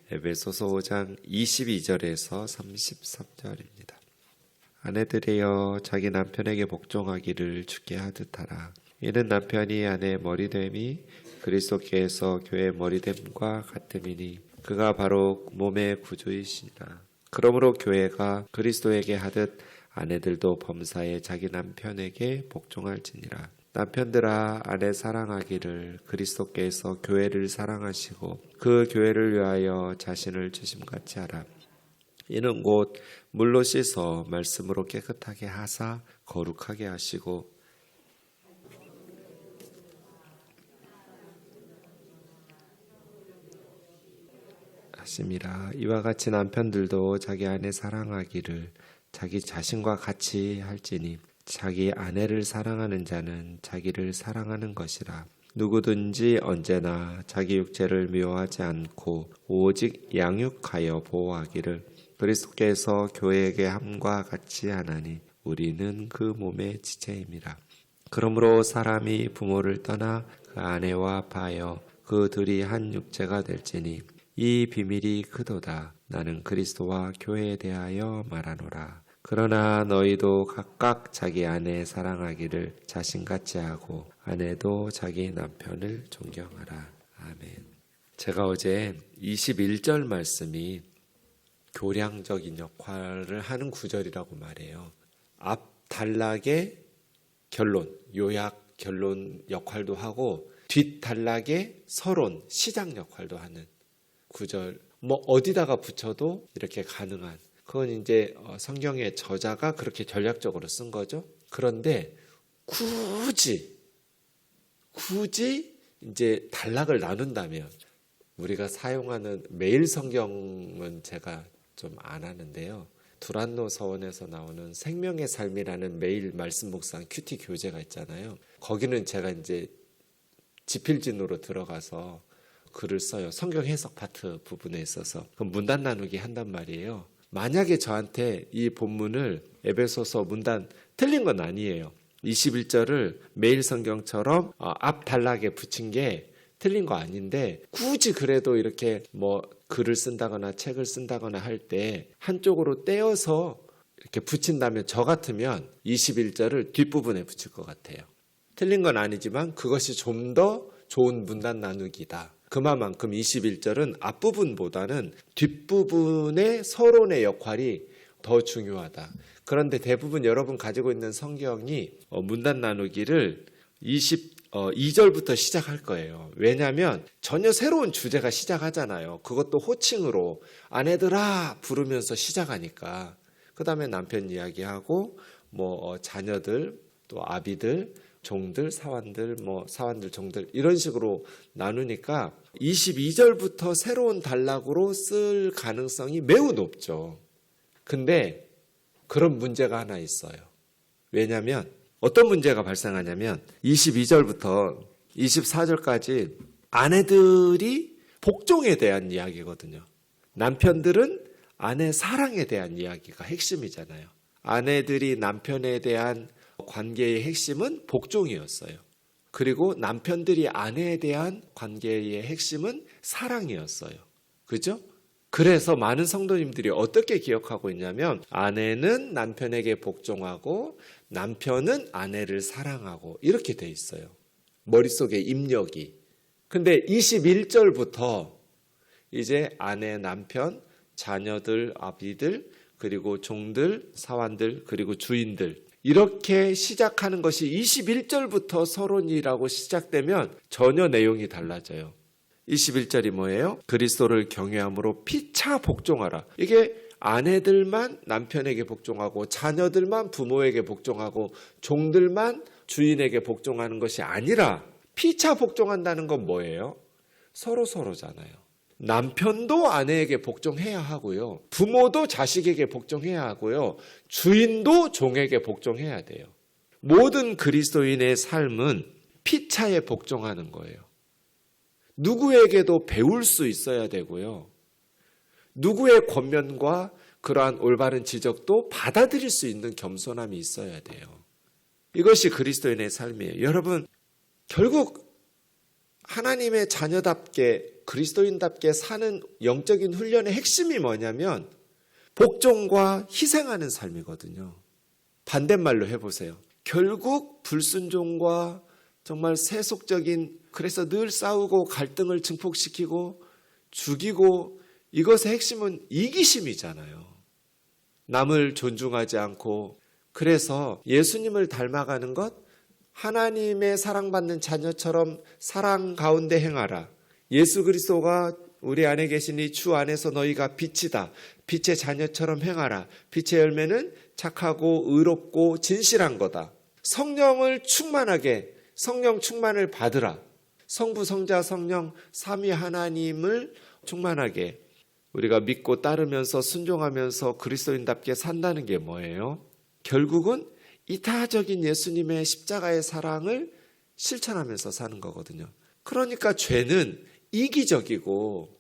에베소서 5장 22절에서 33절입니다. 아내들이여 자기 남편에게 복종하기를 주께 하듯 하라. 이는 남편이 아내의 머리됨이 그리스도께서 교회의 머리됨과 같음이니 그가 바로 몸의 구주이시니라. 그러므로 교회가 그리스도에게 하듯 아내들도 범사에 자기 남편에게 복종할지니라. 남편들아 아내 사랑하기를 그리스도께서 교회를 사랑하시고 그 교회를 위하여 자신을 주심같이 하라. 이는 곧 물로 씻어 말씀으로 깨끗하게 하사 거룩하게 하시고 하심이라. 이와 같이 남편들도 자기 아내 사랑하기를 자기 자신과 같이 할지니 자기 아내를 사랑하는 자는 자기를 사랑하는 것이라. 누구든지 언제나 자기 육체를 미워하지 않고 오직 양육하여 보호하기를 그리스도께서 교회에게 함과 같이 하나니 우리는 그 몸의 지체임이라. 그러므로 사람이 부모를 떠나 그 아내와 바여 그 둘이 한 육체가 될지니 이 비밀이 크도다. 나는 그리스도와 교회에 대하여 말하노라. 그러나 너희도 각각 자기 아내 사랑하기를 자신같이 하고 아내도 자기 남편을 존경하라. 아멘. 제가 어제 21절 말씀이 교량적인 역할을 하는 구절이라고 말해요. 앞 단락의 결론, 요약 결론 역할도 하고 뒷 단락의 서론, 시작 역할도 하는 구절. 어디다가 붙여도 이렇게 가능한. 그건 이제 성경의 저자가 그렇게 전략적으로 쓴 거죠. 그런데 굳이 이제 단락을 나눈다면 우리가 사용하는 매일 성경은 제가 좀 안 하는데요. 두란노 서원에서 나오는 생명의 삶이라는 매일 말씀 묵상 큐티 교재가 있잖아요. 거기는 제가 이제 지필진으로 들어가서 글을 써요. 성경 해석 파트 부분에 있어서. 그럼 문단 나누기 한단 말이에요. 만약에 저한테 이 본문을 에베소서 문단 틀린 건 아니에요. 21절을 매일 성경처럼 앞 단락에 붙인 게 틀린 거 아닌데 굳이 그래도 이렇게 글을 쓴다거나 책을 쓴다거나 할 때 한쪽으로 떼어서 이렇게 붙인다면 저 같으면 21절을 뒷부분에 붙일 것 같아요. 틀린 건 아니지만 그것이 좀 더 좋은 문단 나누기다. 그만큼 21절은 앞부분보다는 뒷부분의 서론의 역할이 더 중요하다. 그런데 대부분 여러분 가지고 있는 성경이 문단 나누기를 22절부터 시작할 거예요. 왜냐하면 전혀 새로운 주제가 시작하잖아요. 그것도 호칭으로 아내들아 부르면서 시작하니까. 그 다음에 남편 이야기하고 자녀들 또 아비들 종들, 사환들, 사환들, 종들 이런 식으로 나누니까 22절부터 새로운 단락으로 쓸 가능성이 매우 높죠. 근데 그런 문제가 하나 있어요. 왜냐하면 어떤 문제가 발생하냐면 22절부터 24절까지 아내들이 복종에 대한 이야기거든요. 남편들은 아내 사랑에 대한 이야기가 핵심이잖아요. 아내들이 남편에 대한 관계의 핵심은 복종이었어요. 그리고 남편들이 아내에 대한 관계의 핵심은 사랑이었어요. 그죠? 그래서 많은 성도님들이 어떻게 기억하고 있냐면 아내는 남편에게 복종하고 남편은 아내를 사랑하고 이렇게 돼 있어요. 머릿속에 입력이. 근데 21절부터 이제 아내, 남편, 자녀들, 아비들, 그리고 종들, 사환들, 그리고 주인들 이렇게 시작하는 것이 21절부터 서론이라고 시작되면 전혀 내용이 달라져요. 21절이 뭐예요? 그리스도를 경외함으로 피차 복종하라. 이게 아내들만 남편에게 복종하고 자녀들만 부모에게 복종하고 종들만 주인에게 복종하는 것이 아니라 피차 복종한다는 건 뭐예요? 서로잖아요. 남편도 아내에게 복종해야 하고요. 부모도 자식에게 복종해야 하고요. 주인도 종에게 복종해야 돼요. 모든 그리스도인의 삶은 피차에 복종하는 거예요. 누구에게도 배울 수 있어야 되고요. 누구의 권면과 그러한 올바른 지적도 받아들일 수 있는 겸손함이 있어야 돼요. 이것이 그리스도인의 삶이에요. 여러분, 결국 하나님의 자녀답게 그리스도인답게 사는 영적인 훈련의 핵심이 뭐냐면 복종과 희생하는 삶이거든요. 반대말로 해보세요. 결국 불순종과 정말 세속적인, 그래서 늘 싸우고 갈등을 증폭시키고 죽이고, 이것의 핵심은 이기심이잖아요. 남을 존중하지 않고. 그래서 예수님을 닮아가는 것, 하나님의 사랑받는 자녀처럼 사랑 가운데 행하라. 예수 그리스도가 우리 안에 계시니 주 안에서 너희가 빛이다. 빛의 자녀처럼 행하라. 빛의 열매는 착하고 의롭고 진실한 거다. 성령을 충만하게, 성령 충만을 받으라. 성부, 성자, 성령 삼위 하나님을 충만하게 우리가 믿고 따르면서 순종하면서 그리스도인답게 산다는 게 뭐예요? 결국은 이타적인 예수님의 십자가의 사랑을 실천하면서 사는 거거든요. 그러니까 죄는 이기적이고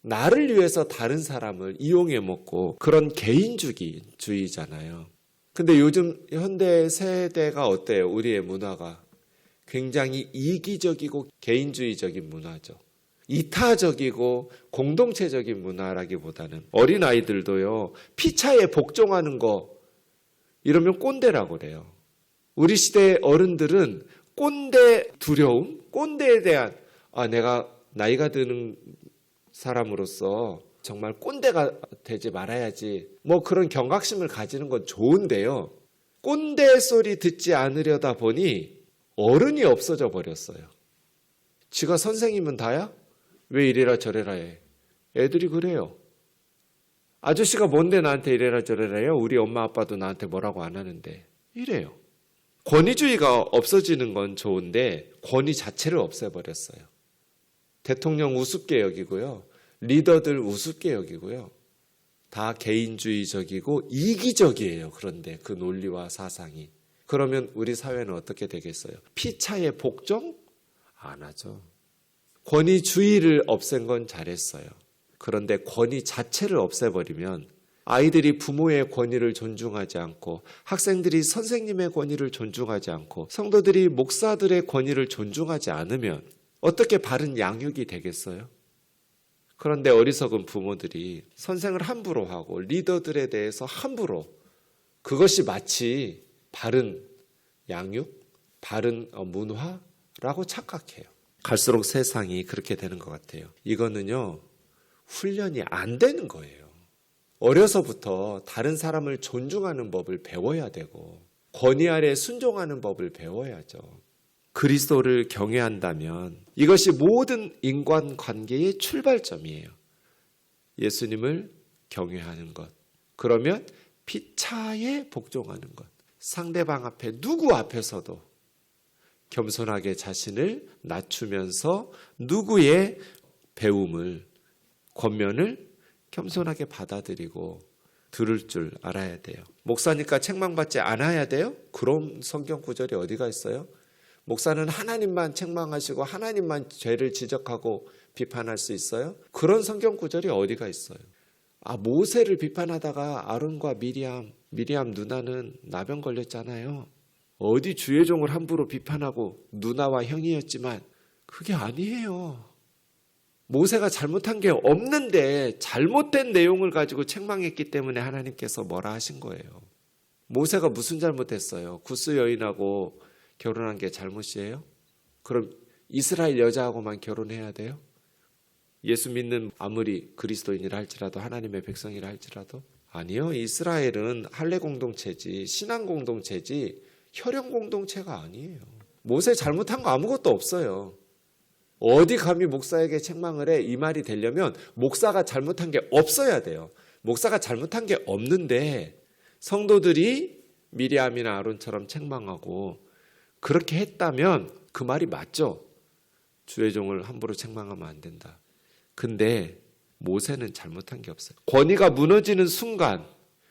나를 위해서 다른 사람을 이용해 먹고 그런 개인주의잖아요. 근데 요즘 현대 세대가 어때요? 우리의 문화가 굉장히 이기적이고 개인주의적인 문화죠. 이타적이고 공동체적인 문화라기보다는 어린아이들도요, 피차에 복종하는 거 이러면 꼰대라고 그래요. 우리 시대의 어른들은 꼰대 두려움, 꼰대에 대한 내가 나이가 드는 사람으로서 정말 꼰대가 되지 말아야지, 뭐 그런 경각심을 가지는 건 좋은데요. 꼰대 소리 듣지 않으려다 보니 어른이 없어져 버렸어요. 지가 선생님은 다야? 왜 이래라 저래라 해? 애들이 그래요. 아저씨가 뭔데 나한테 이래라 저래라 해요? 우리 엄마 아빠도 나한테 뭐라고 안 하는데. 이래요. 권위주의가 없어지는 건 좋은데 권위 자체를 없애버렸어요. 대통령 우습게 여기고요. 리더들 우습게 여기고요. 다 개인주의적이고 이기적이에요. 그런데 그 논리와 사상이. 그러면 우리 사회는 어떻게 되겠어요? 피차에 복종? 안 하죠. 권위주의를 없앤 건 잘했어요. 그런데 권위 자체를 없애버리면 아이들이 부모의 권위를 존중하지 않고, 학생들이 선생님의 권위를 존중하지 않고, 성도들이 목사들의 권위를 존중하지 않으면 어떻게 바른 양육이 되겠어요? 그런데 어리석은 부모들이 선생을 함부로 하고 리더들에 대해서 함부로, 그것이 마치 바른 양육, 바른 문화라고 착각해요. 갈수록 세상이 그렇게 되는 것 같아요. 이거는요, 훈련이 안 되는 거예요. 어려서부터 다른 사람을 존중하는 법을 배워야 되고 권위 아래 순종하는 법을 배워야죠. 그리스도를 경외한다면 이것이 모든 인간관계의 출발점이에요. 예수님을 경외하는 것. 그러면 피차에 복종하는 것. 상대방 앞에, 누구 앞에서도 겸손하게 자신을 낮추면서 누구의 배움을, 권면을 겸손하게 받아들이고 들을 줄 알아야 돼요. 목사니까 책망받지 않아야 돼요? 그런 성경 구절이 어디가 있어요? 목사는 하나님만 책망하시고 하나님만 죄를 지적하고 비판할 수 있어요? 그런 성경 구절이 어디가 있어요? 모세를 비판하다가 아론과 미리암 누나는 나병 걸렸잖아요. 어디 주의 종을 함부로 비판하고 누나와 형이었지만 그게 아니에요. 모세가 잘못한 게 없는데 잘못된 내용을 가지고 책망했기 때문에 하나님께서 뭐라 하신 거예요. 모세가 무슨 잘못했어요? 구스 여인하고 결혼한 게 잘못이에요? 그럼 이스라엘 여자하고만 결혼해야 돼요? 예수 믿는 아무리 그리스도인이라 할지라도, 하나님의 백성이라 할지라도? 아니요. 이스라엘은 할례 공동체지, 신앙 공동체지 혈연 공동체가 아니에요. 모세 잘못한 거 아무것도 없어요. 어디 감히 목사에게 책망을 해? 이 말이 되려면 목사가 잘못한 게 없어야 돼요. 목사가 잘못한 게 없는데 성도들이 미리암이나 아론처럼 책망하고 그렇게 했다면 그 말이 맞죠. 주의 종을 함부로 책망하면 안 된다. 근데 모세는 잘못한 게 없어요. 권위가 무너지는 순간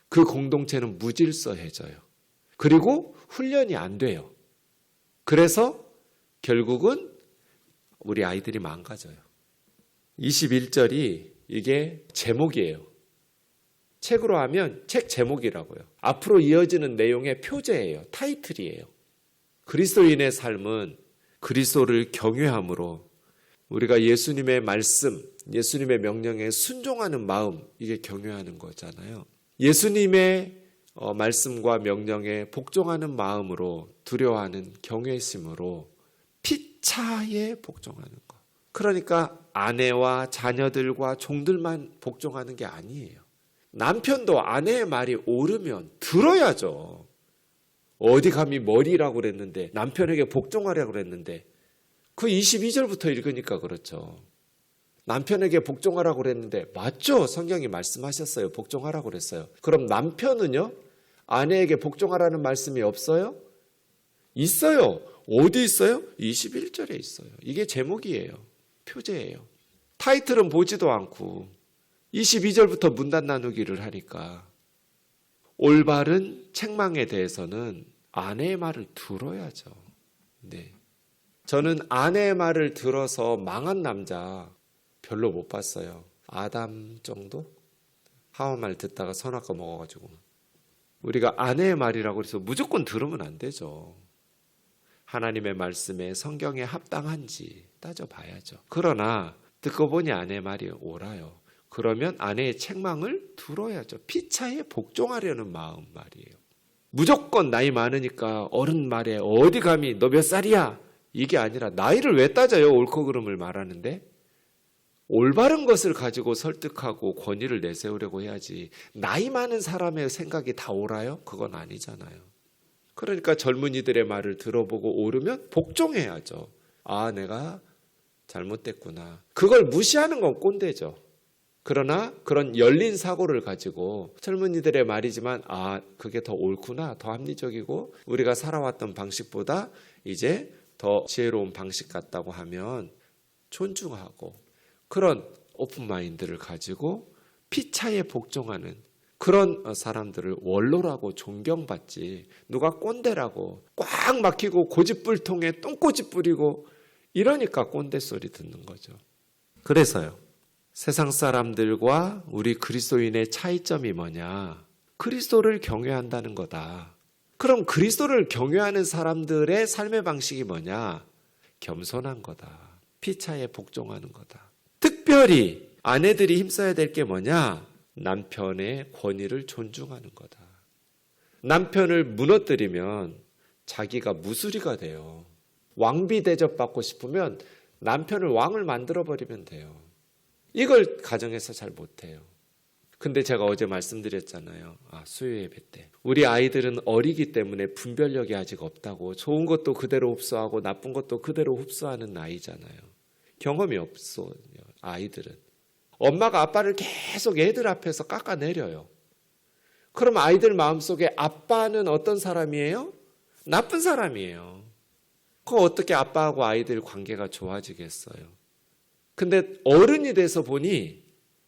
그 공동체는 무질서해져요. 그리고 훈련이 안 돼요. 그래서 결국은 우리 아이들이 망가져요. 21절이 이게 제목이에요. 책으로 하면 책 제목이라고요. 앞으로 이어지는 내용의 표제예요. 타이틀이에요. 그리스도인의 삶은 그리스도를 경외함으로 우리가 예수님의 말씀, 예수님의 명령에 순종하는 마음, 이게 경외하는 거잖아요. 예수님의 말씀과 명령에 복종하는 마음으로 두려워하는 경외심으로 피차에 복종하는 것. 그러니까 아내와 자녀들과 종들만 복종하는 게 아니에요. 남편도 아내의 말이 옳으면 들어야죠. 어디 감히 머리라고 그랬는데, 남편에게 복종하라고 그랬는데, 그 22절부터 읽으니까 그렇죠. 남편에게 복종하라고 그랬는데 맞죠? 성경이 말씀하셨어요. 복종하라고 그랬어요. 그럼 남편은요? 아내에게 복종하라는 말씀이 없어요? 있어요. 어디 있어요? 21절에 있어요. 이게 제목이에요. 표제예요. 타이틀은 보지도 않고 22절부터 문단 나누기를 하니까 올바른 책망에 대해서는 아내의 말을 들어야죠. 네. 저는 아내의 말을 들어서 망한 남자 별로 못 봤어요. 아담 정도? 하와 말 듣다가 선악과 먹어가지고. 우리가 아내의 말이라고 해서 무조건 들으면 안 되죠. 하나님의 말씀에 성경에 합당한지 따져봐야죠. 그러나 듣고 보니 아내의 말이 옳아요. 그러면 아내의 책망을 들어야죠. 피차에 복종하려는 마음 말이에요. 무조건 나이 많으니까 어른 말에 어디 감히 너 몇 살이야? 이게 아니라 나이를 왜 따져요? 옳고 그름을 말하는데. 올바른 것을 가지고 설득하고 권위를 내세우려고 해야지 나이 많은 사람의 생각이 다 옳아요? 그건 아니잖아요. 그러니까 젊은이들의 말을 들어보고 옳으면 복종해야죠. 아, 내가 잘못됐구나. 그걸 무시하는 건 꼰대죠. 그러나 그런 열린 사고를 가지고 젊은이들의 말이지만 아, 그게 더 옳구나, 더 합리적이고 우리가 살아왔던 방식보다 이제 더 지혜로운 방식 같다고 하면 존중하고 그런 오픈마인드를 가지고 피차에 복종하는 그런 사람들을 원로라고 존경받지, 누가 꼰대라고 꽉 막히고 고집불통에 똥꼬집 부리고 이러니까 꼰대 소리 듣는 거죠. 그래서요, 세상 사람들과 우리 그리스도인의 차이점이 뭐냐? 그리스도를 경외한다는 거다. 그럼 그리스도를 경외하는 사람들의 삶의 방식이 뭐냐? 겸손한 거다. 피차에 복종하는 거다. 특별히 아내들이 힘써야 될 게 뭐냐? 남편의 권위를 존중하는 거다. 남편을 무너뜨리면 자기가 무수리가 돼요. 왕비 대접받고 싶으면 남편을 왕을 만들어버리면 돼요. 이걸 가정에서 잘 못해요. 근데 제가 어제 말씀드렸잖아요. 수요 예배 때. 우리 아이들은 어리기 때문에 분별력이 아직 없다고. 좋은 것도 그대로 흡수하고 나쁜 것도 그대로 흡수하는 나이잖아요. 경험이 없어요, 아이들은. 엄마가 아빠를 계속 애들 앞에서 깎아내려요. 그럼 아이들 마음속에 아빠는 어떤 사람이에요? 나쁜 사람이에요. 그럼 어떻게 아빠하고 아이들 관계가 좋아지겠어요? 근데 어른이 돼서 보니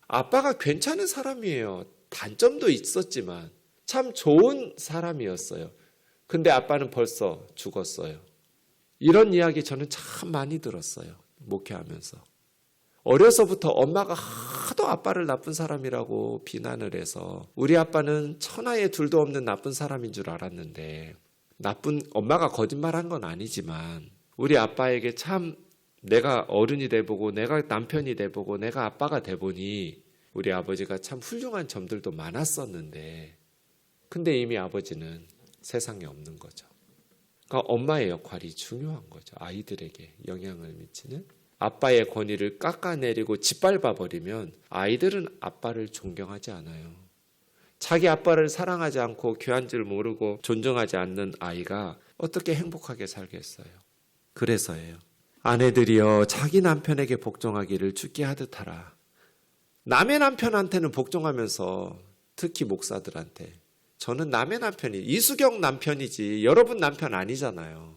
아빠가 괜찮은 사람이에요. 단점도 있었지만 참 좋은 사람이었어요. 근데 아빠는 벌써 죽었어요. 이런 이야기 저는 참 많이 들었어요. 목회하면서. 어려서부터 엄마가 하도 아빠를 나쁜 사람이라고 비난을 해서 우리 아빠는 천하에 둘도 없는 나쁜 사람인 줄 알았는데, 나쁜 엄마가 거짓말한 건 아니지만 우리 아빠에게 참 내가 어른이 돼보고 내가 남편이 돼보고 내가 아빠가 돼보니 우리 아버지가 참 훌륭한 점들도 많았었는데, 근데 이미 아버지는 세상에 없는 거죠. 그러니까 엄마의 역할이 중요한 거죠. 아이들에게 영향을 미치는. 아빠의 권위를 깎아내리고 짓밟아버리면 아이들은 아빠를 존경하지 않아요. 자기 아빠를 사랑하지 않고 귀한 줄 모르고 존중하지 않는 아이가 어떻게 행복하게 살겠어요? 그래서예요. 아내들이여 자기 남편에게 복종하기를 주께 하듯 하라. 남의 남편한테는 복종하면서, 특히 목사들한테, 저는 남의 남편이 이수경 남편이지 여러분 남편 아니잖아요.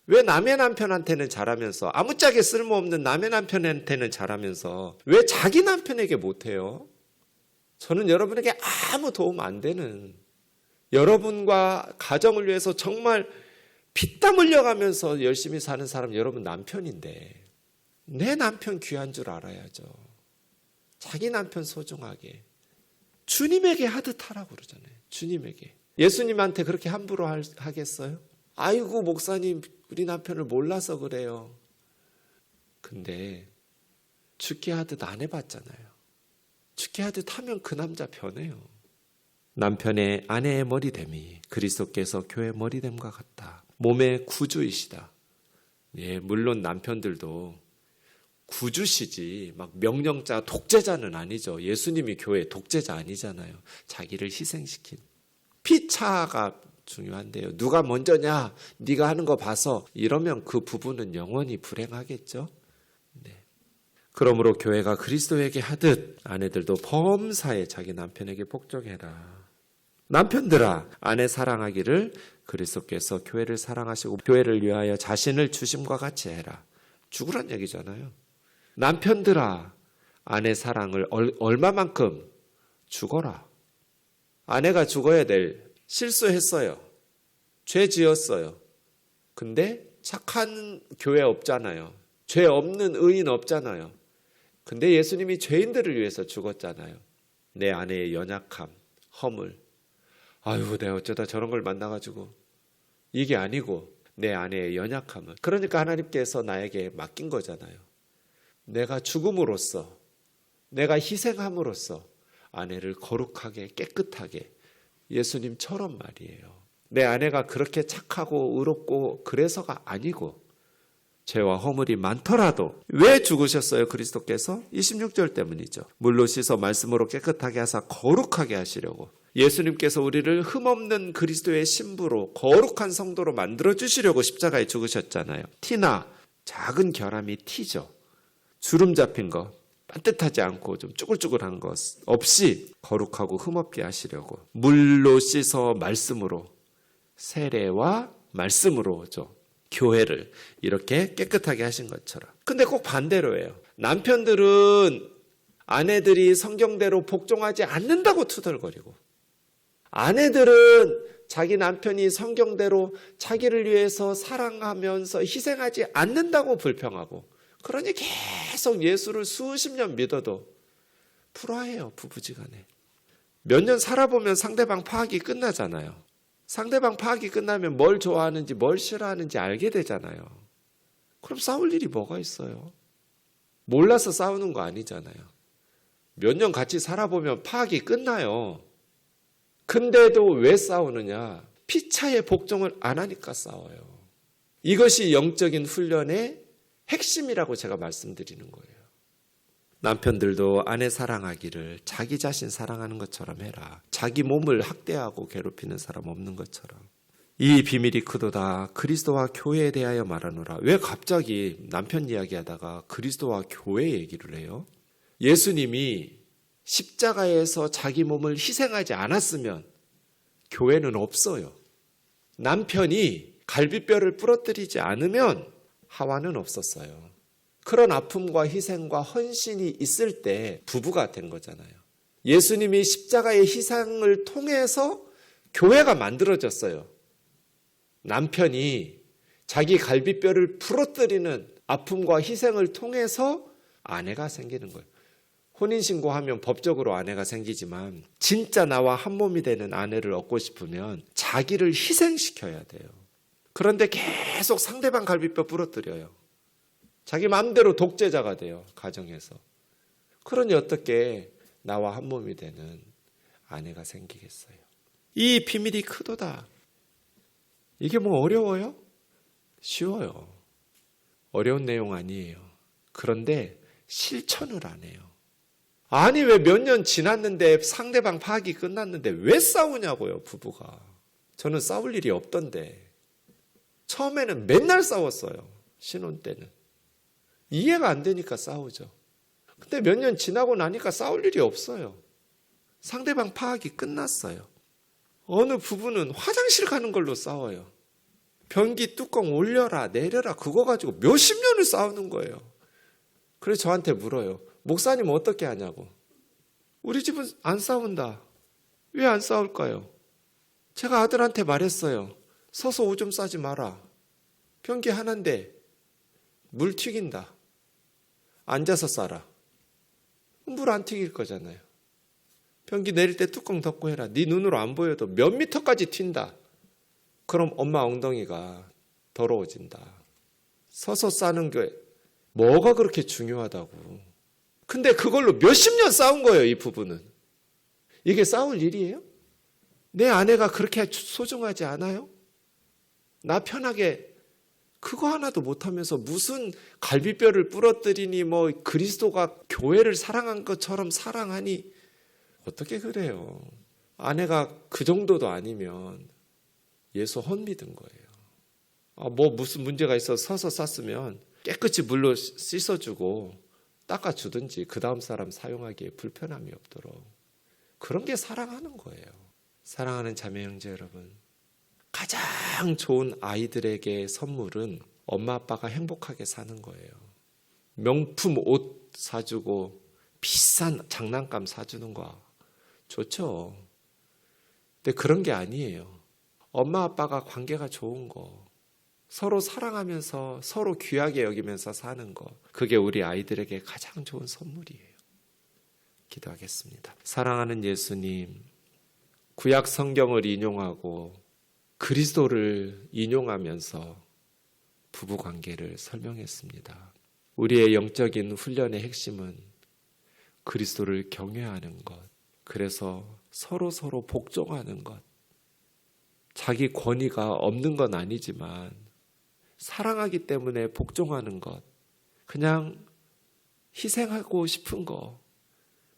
왜 남의 남편한테는 잘하면서, 아무짝에 쓸모없는 남의 남편한테는 잘하면서 왜 자기 남편에게 못해요? 저는 여러분에게 아무 도움 안 되는, 여러분과 가정을 위해서 정말 피땀 흘려가면서 열심히 사는 사람 여러분 남편인데, 내 남편 귀한 줄 알아야죠. 자기 남편 소중하게 주님에게 하듯 하라고 그러잖아요. 주님에게. 예수님한테 그렇게 함부로 하겠어요? 아이고 목사님 우리 남편을 몰라서 그래요. 근데 죽게 하듯 안 해봤잖아요. 죽게 하듯 하면 그 남자 변해요. 남편의 아내의 머리됨이 그리스도께서 교회 머리됨과 같다. 몸의 구주이시다. 예, 물론 남편들도 구주시지 막 명령자 독재자는 아니죠. 예수님이 교회 독재자 아니잖아요. 자기를 희생시킨 피차가 중요한데요. 누가 먼저냐? 네가 하는 거 봐서 이러면 그 부부는 영원히 불행하겠죠. 네. 그러므로 교회가 그리스도에게 하듯 아내들도 범사에 자기 남편에게 복종해라. 남편들아 아내 사랑하기를 그리스도께서 교회를 사랑하시고 교회를 위하여 자신을 주심과 같이 해라. 죽으란 얘기잖아요. 남편들아 아내 사랑을 얼마만큼 죽어라. 아내가 죽어야 될 실수했어요. 죄 지었어요. 근데 착한 교회 없잖아요. 죄 없는 의인 없잖아요. 근데 예수님이 죄인들을 위해서 죽었잖아요. 내 아내의 연약함, 허물. 아유, 내가 어쩌다 저런 걸 만나가지고. 이게 아니고 내 아내의 연약함은. 그러니까 하나님께서 나에게 맡긴 거잖아요. 내가 죽음으로써, 내가 희생함으로써 아내를 거룩하게 깨끗하게 예수님처럼 말이에요. 내 아내가 그렇게 착하고 의롭고 그래서가 아니고 죄와 허물이 많더라도 왜 죽으셨어요? 그리스도께서 26절 때문이죠. 물로 씻어 말씀으로 깨끗하게 하사 거룩하게 하시려고 예수님께서 우리를 흠없는 그리스도의 신부로 거룩한 성도로 만들어주시려고 십자가에 죽으셨잖아요. 티나 작은 결함이 티죠. 주름 잡힌 거 반듯하지 않고 좀 쭈글쭈글한 것 없이 거룩하고 흠없게 하시려고 물로 씻어 말씀으로 세례와 말씀으로죠. 교회를 이렇게 깨끗하게 하신 것처럼. 근데 꼭 반대로 해요. 남편들은 아내들이 성경대로 복종하지 않는다고 투덜거리고 아내들은 자기 남편이 성경대로 자기를 위해서 사랑하면서 희생하지 않는다고 불평하고 그러니 계속 예수를 수십 년 믿어도 불화해요. 부부지간에. 몇 년 살아보면 상대방 파악이 끝나잖아요. 상대방 파악이 끝나면 뭘 좋아하는지 뭘 싫어하는지 알게 되잖아요. 그럼 싸울 일이 뭐가 있어요? 몰라서 싸우는 거 아니잖아요. 몇 년 같이 살아보면 파악이 끝나요. 근데도 왜 싸우느냐? 피차의 복종을 안 하니까 싸워요. 이것이 영적인 훈련의 핵심이라고 제가 말씀드리는 거예요. 남편들도 아내 사랑하기를 자기 자신 사랑하는 것처럼 해라. 자기 몸을 학대하고 괴롭히는 사람 없는 것처럼. 이 비밀이 크도다. 그리스도와 교회에 대하여 말하노라. 왜 갑자기 남편 이야기하다가 그리스도와 교회 얘기를 해요? 예수님이 십자가에서 자기 몸을 희생하지 않았으면 교회는 없어요. 남편이 갈비뼈를 부러뜨리지 않으면 하와는 없었어요. 그런 아픔과 희생과 헌신이 있을 때 부부가 된 거잖아요. 예수님이 십자가의 희생을 통해서 교회가 만들어졌어요. 남편이 자기 갈비뼈를 부러뜨리는 아픔과 희생을 통해서 아내가 생기는 거예요. 혼인신고하면 법적으로 아내가 생기지만 진짜 나와 한 몸이 되는 아내를 얻고 싶으면 자기를 희생시켜야 돼요. 그런데 계속 상대방 갈비뼈 부러뜨려요. 자기 마음대로 독재자가 돼요. 가정에서. 그러니 어떻게 나와 한 몸이 되는 아내가 생기겠어요. 이 비밀이 크도다. 이게 뭐 어려워요? 쉬워요. 어려운 내용 아니에요. 그런데 실천을 안 해요. 아니 왜 몇 년 지났는데 상대방 파악이 끝났는데 왜 싸우냐고요, 부부가. 저는 싸울 일이 없던데. 처음에는 맨날 싸웠어요. 신혼 때는. 이해가 안 되니까 싸우죠. 근데 몇 년 지나고 나니까 싸울 일이 없어요. 상대방 파악이 끝났어요. 어느 부부는 화장실 가는 걸로 싸워요. 변기 뚜껑 올려라 내려라 그거 가지고 몇십 년을 싸우는 거예요. 그래서 저한테 물어요. 목사님 어떻게 하냐고. 우리 집은 안 싸운다. 왜 안 싸울까요? 제가 아들한테 말했어요. 서서 오줌 싸지 마라. 변기 하나인데 물 튀긴다. 앉아서 싸라. 물 안 튀길 거잖아요. 변기 내릴 때 뚜껑 덮고 해라. 네 눈으로 안 보여도 몇 미터까지 튄다. 그럼 엄마 엉덩이가 더러워진다. 서서 싸는 게 뭐가 그렇게 중요하다고. 근데 그걸로 몇십 년 싸운 거예요, 이 부부는. 이게 싸울 일이에요? 내 아내가 그렇게 소중하지 않아요? 나 편하게 그거 하나도 못하면서 무슨 갈비뼈를 부러뜨리니 뭐 그리스도가 교회를 사랑한 것처럼 사랑하니 어떻게 그래요? 아내가 그 정도도 아니면 예수 헛믿은 거예요. 뭐 무슨 문제가 있어서 서서 쌌으면 깨끗이 물로 씻어주고 닦아주든지 그 다음 사람 사용하기에 불편함이 없도록. 그런 게 사랑하는 거예요. 사랑하는 자매 형제 여러분, 가장 좋은 아이들에게 선물은 엄마 아빠가 행복하게 사는 거예요. 명품 옷 사주고 비싼 장난감 사주는 거 좋죠. 근데 그런 게 아니에요. 엄마 아빠가 관계가 좋은 거, 서로 사랑하면서 서로 귀하게 여기면서 사는 거, 그게 우리 아이들에게 가장 좋은 선물이에요. 기도하겠습니다. 사랑하는 예수님, 구약 성경을 인용하고 그리스도를 인용하면서 부부관계를 설명했습니다. 우리의 영적인 훈련의 핵심은 그리스도를 경외하는 것, 그래서 서로 복종하는 것. 자기 권위가 없는 건 아니지만 사랑하기 때문에 복종하는 것, 그냥 희생하고 싶은 것,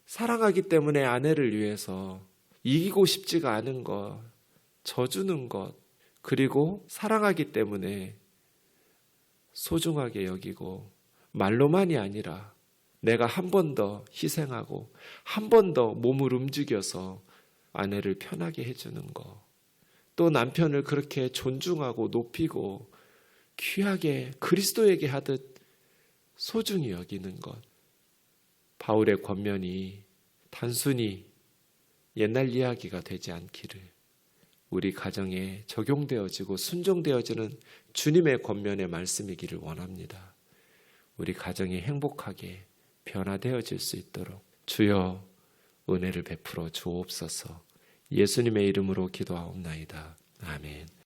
사랑하기 때문에 아내를 위해서 이기고 싶지가 않은 것, 져주는 것, 그리고 사랑하기 때문에 소중하게 여기고 말로만이 아니라 내가 한 번 더 희생하고 한 번 더 몸을 움직여서 아내를 편하게 해주는 것, 또 남편을 그렇게 존중하고 높이고 귀하게 그리스도에게 하듯 소중히 여기는 것. 바울의 권면이 단순히 옛날 이야기가 되지 않기를, 우리 가정에 적용되어지고 순종되어지는 주님의 권면의 말씀이기를 원합니다. 우리 가정이 행복하게 변화되어질 수 있도록 주여 은혜를 베풀어 주옵소서. 예수님의 이름으로 기도하옵나이다. 아멘.